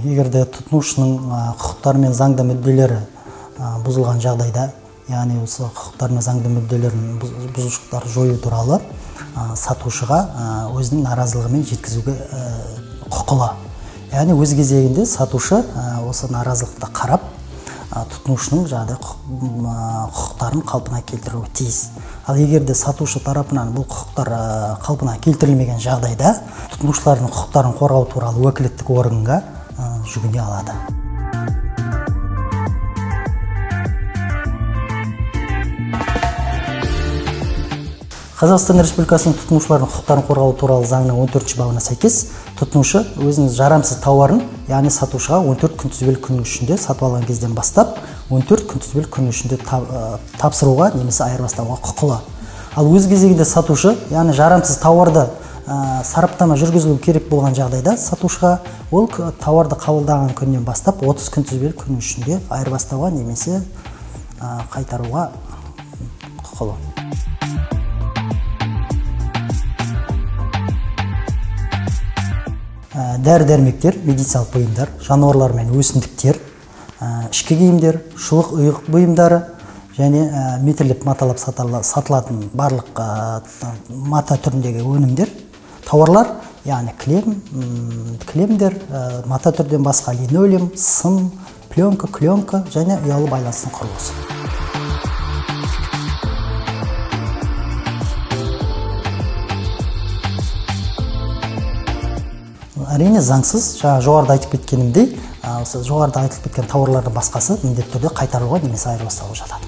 Егерде тұтынушының құқықтары мен заңды мүдделері бұзылған жағдайда, яғни осы құқықтар мен заңды мүдделерінің бұзушылықтарды жою туралы сатушыға өзінің наразылығымен жеткізуге құқылы. Яғни өз кезегінде сатушы осы наразылықты қарап, тұтынушының құқықтарын қалпына келтіруі тиіс. Ал егерде сатушы тарапынан бұл құқықтар қалпына келтірілмеген жағдайда, тұтынушылардың құқықтарын қорғау туралы уәкілеттік органға жүгіне алады. Қазақстан Республикасының тұтынушылардың құқықтарын қорғау туралы заңның 14 бабына сәйкес, тұтынушы өзінің жарамсыз тауарын, яғни сатушыға 14 күнтізбелік күн ішінде сатып алған кезден бастап, 14 күнтізбелік күн ішінде тапсыруға немесе айырбастауға құқылы. Ал өз кезегінде сатушы, яғни жарамсыз тауарды сараптама жүргізілу керек болған жағдайда, сатушыға ол тауарды қабылдаған күннен бастап 30 күнтізбелік күн ішінде айырбастауға немесе қайтаруға құқылы. Дәрі-дәрмектер, медициналық бұйымдар, жануарлар мен өсімдіктер, ішкі киімдер, шұлық ұйық бұйымдары және метрлеп маталап сатылатын барлық мата түріндегі өнімдер, тауарлар, яғни кілемдер, мата түрден басқа линолеум, сым, пленка және ұялы байланыстың құрылғысы. Әрине заңсыз, жоғарыда айтып кеткенімдей, жоғарыда айтылып кеткен тауарлардың басқасы міндетті түрде қайтаруға немесе айырбастауға жатады.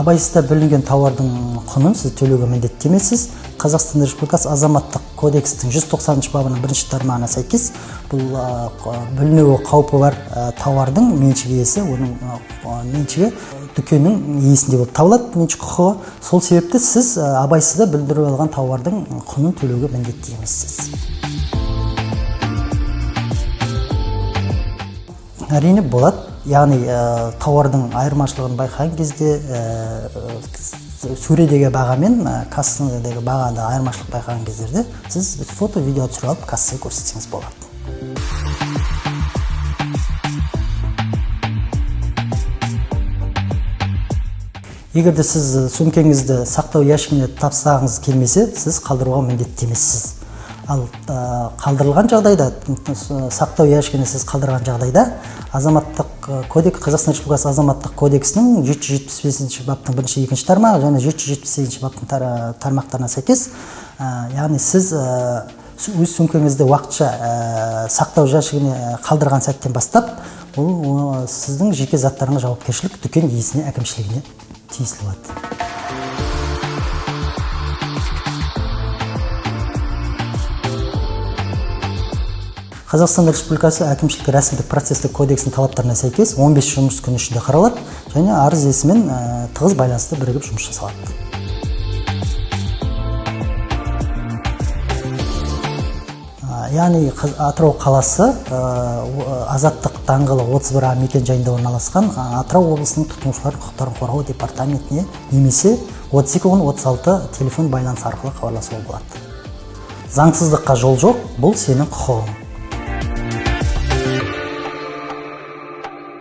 Абайсызда бүлінген тауардың құнын сіз төлеуге міндетті емессіз. Қазақстан Республикасы азаматтық кодекстің 190 бабының 1 тармағына сәйкес, бұл бүлінуі қаупі бар тауардың меншік иесі, оның меншігі дүкеннің иесінде болып табылады, меншік құқығы. Сол себепті сіз абайсызда бүлдіріп алған тауардың құнын төлеуге міндетті емессіз. Әрине болады. Яғни тауардың айырмашылығын байқаған кезде сөредегі баға мен кассадегі бағада айырмашылық байқаған кездерде сіз фото, видео түсіріп алып кассаға көрсетсеңіз болады. Егерде сіз сөмкеңізді сақтау ящигіне тапсырғыңыз келмесе, сіз қалдыруға міндетті емессіз. Ал қалдырылған жағдайда, сақтау ящигіне сіз қалдырған жағдайда, Қазақстан Республикасы азаматтық кодексінің 775 баптың 1-2 тармағы және 778 баптың тармақтарына сәйкес, яғни сіз өз сөмкеңізді уақытша сақтау ящигіне қалдырған сәттен бастап, ол сіздің жеке заттарыңа жауапкершілік дүкен иесіне, әкімшілігіне тиесілі болады. Қазақстан Республикасы әкімшілік рәсімдік процестік кодексінің талаптарына сәйкес 15 жұмыс күні ішінде қаралады және арыз иесімен тығыз байланысты бірігіп жұмыс жасалады. Яғни Атырау қаласы Азаттық даңғылы 31А мекен-жайында орналасқан Атырау облысының тұтынушылар құқықтарын қорғау департаментіне немесе 32-10-36 телефон байланысы арқылы хабарласуға болады. Заңсыздыққа жол жоқ, бұл сенің құқығың.